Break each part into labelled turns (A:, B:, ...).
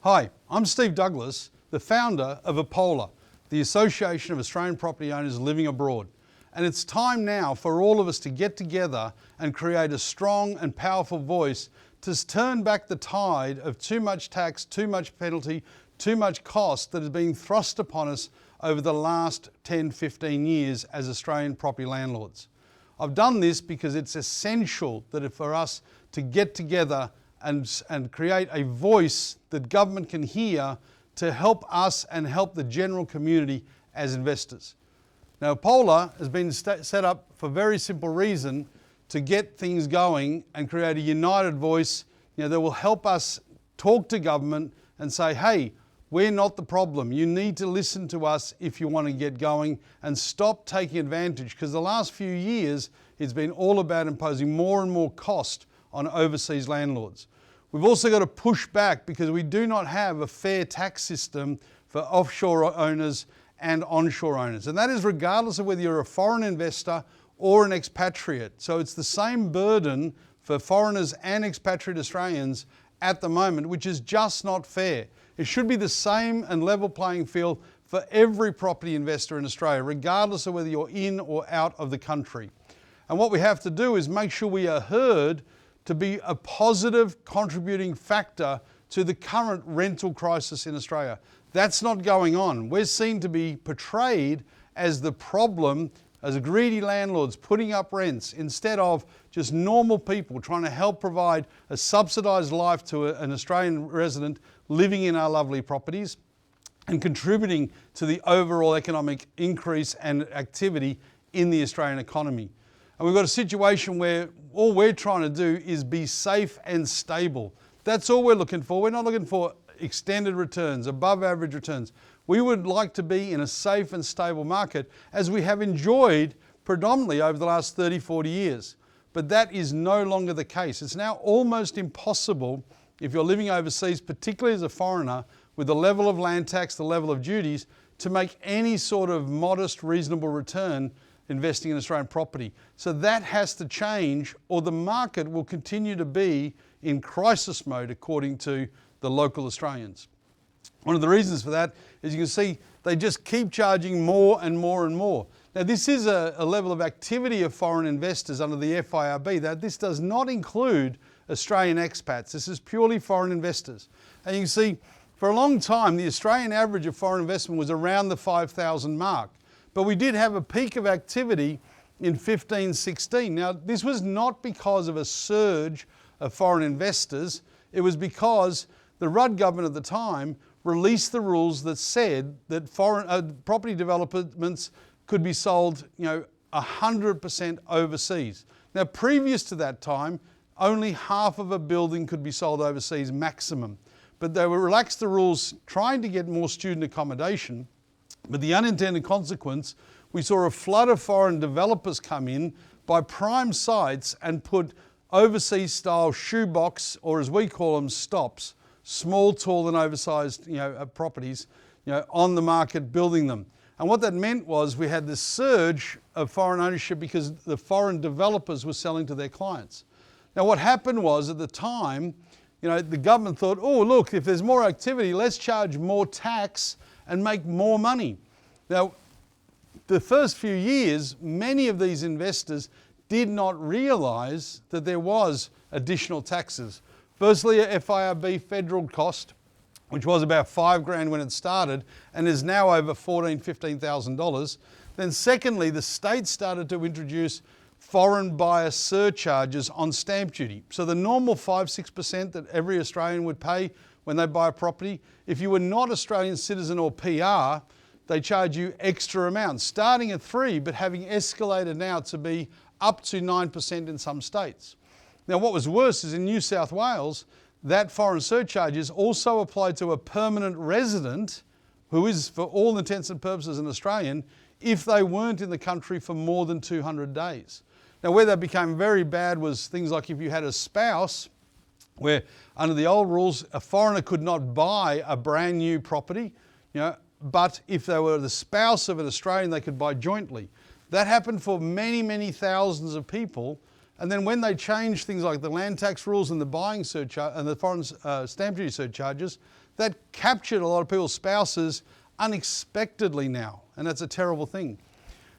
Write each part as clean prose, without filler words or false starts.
A: Hi, I'm Steve Douglas, the founder of AAPOLA, the Association of Australian Property Owners Living Abroad. And it's time now for all of us to get together and create a strong and powerful voice to turn back the tide of too much tax, too much penalty, too much cost that has been thrust upon us over the last 10, 15 years as Australian property landlords. I've done this because it's essential that for us to get together and create a voice that government can hear to help us and help the general community as investors. Now, AAPOLA has been set up for a very simple reason, to get things going and create a united voice that will help us talk to government and say, hey, we're not the problem. You need to listen to us if you want to get going and stop taking advantage, because the last few years it's been all about imposing more and more cost on overseas landlords. We've also got to push back because we do not have a fair tax system for offshore owners and onshore owners. And that is regardless of whether you're a foreign investor or an expatriate. So it's the same burden for foreigners and expatriate Australians at the moment, which is just not fair. It should be the same and level playing field for every property investor in Australia, regardless of whether you're in or out of the country. And what we have to do is make sure we are heard to be a positive contributing factor to the current rental crisis in Australia. That's not going on. We're seen to be portrayed as the problem, as greedy landlords putting up rents instead of just normal people trying to help provide a subsidised life to an Australian resident living in our lovely properties and contributing to the overall economic increase and activity in the Australian economy. And we've got a situation where all we're trying to do is be safe and stable. That's all we're looking for. We're not looking for extended returns, above average returns. We would like to be in a safe and stable market as we have enjoyed predominantly over the last 30, 40 years. But that is no longer the case. It's now almost impossible if you're living overseas, particularly as a foreigner, with the level of land tax, the level of duties, to make any sort of modest, reasonable return investing in Australian property. So that has to change, or the market will continue to be in crisis mode according to the local Australians. One of the reasons for that is you can see they just keep charging more and more and more. Now this is a level of activity of foreign investors under the FIRB. That this does not include Australian expats. This is purely foreign investors. And you can see for a long time the Australian average of foreign investment was around the 5,000 mark. But we did have a peak of activity in 15-16. Now this was not because of a surge of foreign investors. It was because the Rudd government at the time released the rules that said that foreign property developments could be sold 100% overseas. Now previous to that time, only half of a building could be sold overseas maximum. But they relaxed the rules trying to get more student accommodation. But the unintended consequence, we saw a flood of foreign developers come in by prime sites and put overseas style shoebox, or as we call them, stops, small, tall and oversized properties on the market, building them. And what that meant was we had this surge of foreign ownership because the foreign developers were selling to their clients. Now what happened was at the time, the government thought, oh look, if there's more activity, let's charge more tax and make more money. Now, the first few years, many of these investors did not realise that there was additional taxes. Firstly, a FIRB federal cost, which was about $5,000 when it started and is now over $14,000, $15,000. Then secondly, the state started to introduce foreign buyer surcharges on stamp duty. So the normal 5-6% that every Australian would pay when they buy a property, if you were not Australian citizen or PR, they charge you extra amounts, starting at 3%, but having escalated now to be up to 9% in some states. Now what was worse is in New South Wales, that foreign surcharge is also applied to a permanent resident who is, for all intents and purposes, an Australian, if they weren't in the country for more than 200 days. Now where that became very bad was things like if you had a spouse, where under the old rules, a foreigner could not buy a brand new property, but if they were the spouse of an Australian, they could buy jointly. That happened for many, many thousands of people, And then when they changed things like the land tax rules and the buying surcharge and the foreign stamp duty surcharges, that captured a lot of people's spouses unexpectedly now, and that's a terrible thing.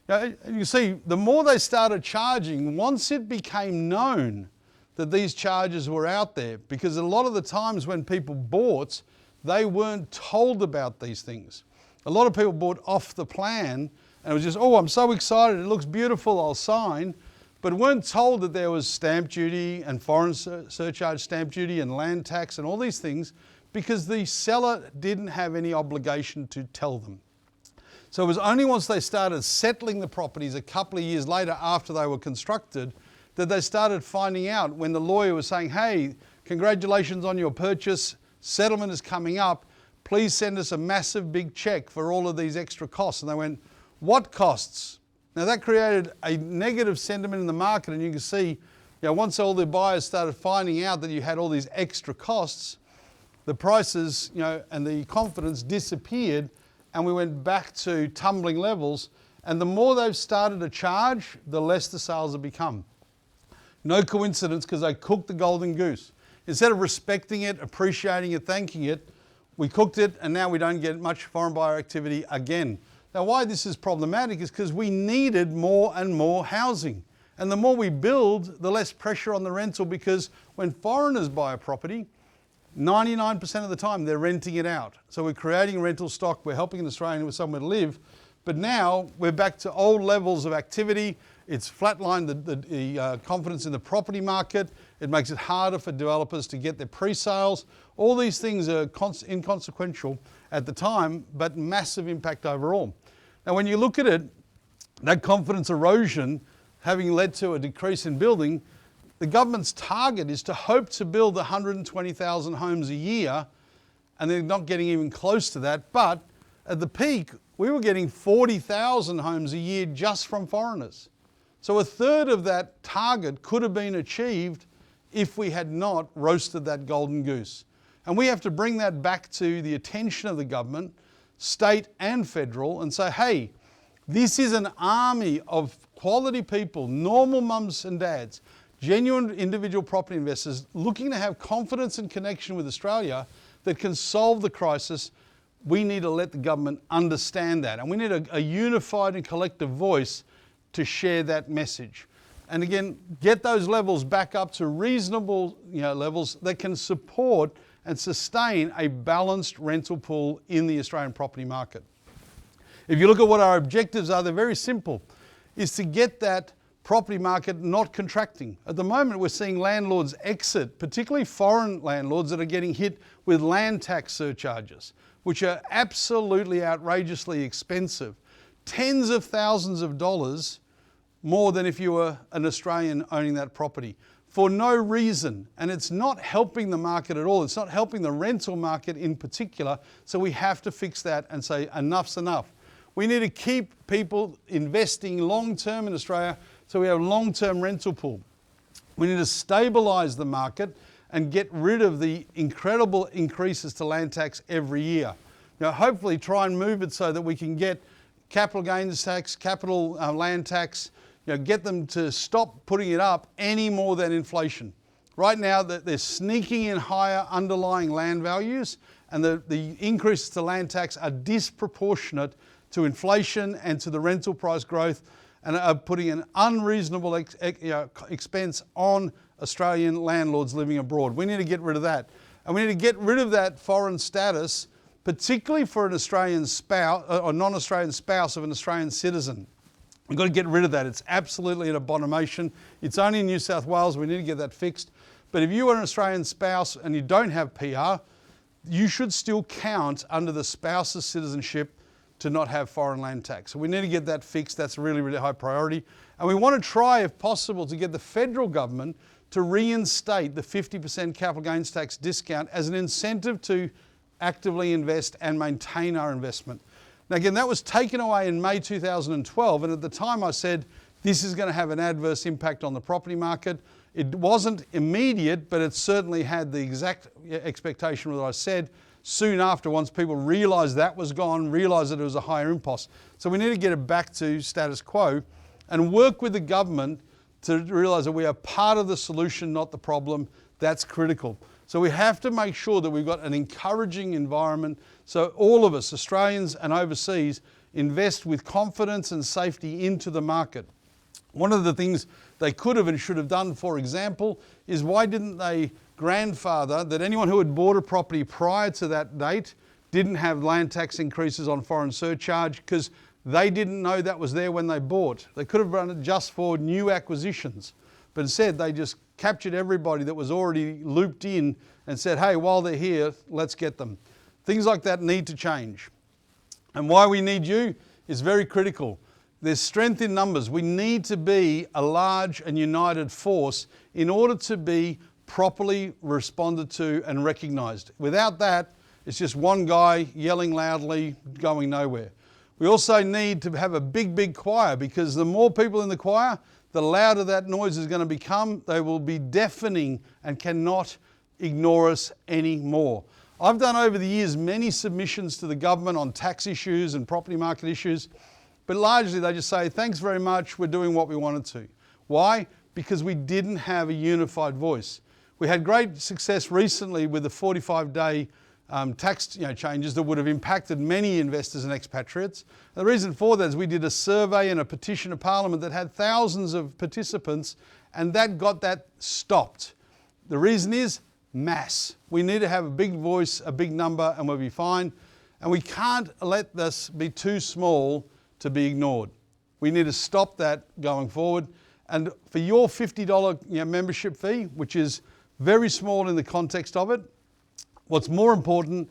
A: Now, you see, the more they started charging, once it became known that these charges were out there, because a lot of the times when people bought, they weren't told about these things. A lot of people bought off the plan and it was just, oh, I'm so excited, it looks beautiful, I'll sign, but weren't told that there was stamp duty and foreign surcharge stamp duty and land tax and all these things, because the seller didn't have any obligation to tell them. So it was only once they started settling the properties a couple of years later after they were constructed that they started finding out, when the lawyer was saying, hey, congratulations on your purchase, settlement is coming up, please send us a massive big check for all of these extra costs. And they went, what costs? Now that created a negative sentiment in the market, and you can see, once all the buyers started finding out that you had all these extra costs, the prices, and the confidence disappeared, and we went back to tumbling levels. And the more they've started to charge, the less the sales have become. No coincidence, because they cooked the golden goose. Instead of respecting it, appreciating it, thanking it, we cooked it, and now we don't get much foreign buyer activity again. Now, why this is problematic is because we needed more and more housing. And the more we build, the less pressure on the rental, because when foreigners buy a property, 99% of the time they're renting it out. So we're creating rental stock, we're helping an Australian with somewhere to live, but now we're back to old levels of activity. It's flatlined the confidence in the property market. It makes it harder for developers to get their pre-sales. All these things are inconsequential at the time, but massive impact overall. Now, when you look at it, that confidence erosion having led to a decrease in building, the government's target is to hope to build 120,000 homes a year, and they're not getting even close to that. But at the peak, we were getting 40,000 homes a year just from foreigners. So a third of that target could have been achieved if we had not roasted that golden goose. And we have to bring that back to the attention of the government, state and federal, and say, hey, this is an army of quality people, normal mums and dads, genuine individual property investors looking to have confidence and connection with Australia that can solve the crisis. We need to let the government understand that. And we need a unified and collective voice to share that message. And again, get those levels back up to reasonable levels that can support and sustain a balanced rental pool in the Australian property market. If you look at what our objectives are, they're very simple, is to get that property market not contracting. At the moment, we're seeing landlords exit, particularly foreign landlords that are getting hit with land tax surcharges, which are absolutely outrageously expensive. Tens of thousands of dollars more than if you were an Australian owning that property, for no reason. And it's not helping the market at all. It's not helping the rental market in particular. So we have to fix that and say enough's enough. We need to keep people investing long-term in Australia so we have a long-term rental pool. We need to stabilise the market and get rid of the incredible increases to land tax every year. Now, hopefully try and move it so that we can get capital gains tax, capital land tax, get them to stop putting it up any more than inflation. Right now, they're sneaking in higher underlying land values, and the increases to land tax are disproportionate to inflation and to the rental price growth, and are putting an unreasonable expense on Australian landlords living abroad. We need to get rid of that. And we need to get rid of that foreign status, particularly for an Australian spouse or non-Australian spouse of an Australian citizen. We've got to get rid of that. It's absolutely an abomination. It's only in New South Wales. We need to get that fixed. But if you are an Australian spouse and you don't have PR, you should still count under the spouse's citizenship to not have foreign land tax. So we need to get that fixed. That's a really, really high priority. And we want to try, if possible, to get the federal government to reinstate the 50% capital gains tax discount as an incentive to actively invest and maintain our investment. Now again, that was taken away in May 2012, and at the time I said this is going to have an adverse impact on the property market. It wasn't immediate, but it certainly had the exact expectation of what I said soon after, once people realised that was gone, realised that it was a higher impost. So we need to get it back to status quo and work with the government to realise that we are part of the solution, not the problem. That's critical. So we have to make sure that we've got an encouraging environment so all of us, Australians and overseas, invest with confidence and safety into the market. One of the things they could have and should have done, for example, is why didn't they grandfather that anyone who had bought a property prior to that date didn't have land tax increases on foreign surcharge, because they didn't know that was there when they bought. They could have run it just for new acquisitions, but instead they just captured everybody that was already looped in and said, hey, while they're here, let's get them. Things like that need to change. And why we need you is very critical. There's strength in numbers. We need to be a large and united force in order to be properly responded to and recognised. Without that, it's just one guy yelling loudly, going nowhere. We also need to have a big choir, because the more people in the choir, the louder that noise is going to become. They will be deafening and cannot ignore us anymore. I've done over the years many submissions to the government on tax issues and property market issues, but largely they just say, thanks very much, we're doing what we wanted to. Why? Because we didn't have a unified voice. We had great success recently with the 45-day tax changes that would have impacted many investors and expatriates. The reason for that is we did a survey and a petition to Parliament that had thousands of participants, and that got that stopped. The reason is mass. We need to have a big voice, a big number, and we'll be fine. And we can't let this be too small to be ignored. We need to stop that going forward. And for your $50 membership fee, which is very small in the context of it, what's more important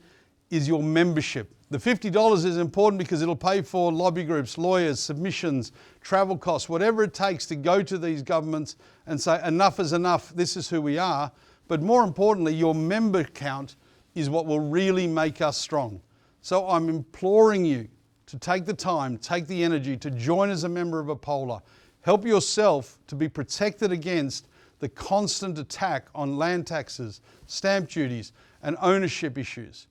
A: is your membership. The $50 is important because it'll pay for lobby groups, lawyers, submissions, travel costs, whatever it takes to go to these governments and say, enough is enough, this is who we are. But more importantly, your member count is what will really make us strong. So I'm imploring you to take the time, take the energy to join as a member of AAPOLA. Help yourself to be protected against the constant attack on land taxes, stamp duties, and ownership issues,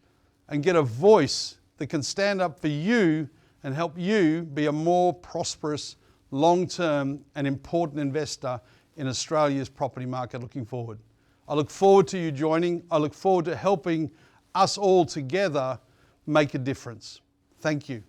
A: and get a voice that can stand up for you and help you be a more prosperous, long-term and important investor in Australia's property market looking forward. I look forward to you joining. I look forward to helping us all together make a difference. Thank you.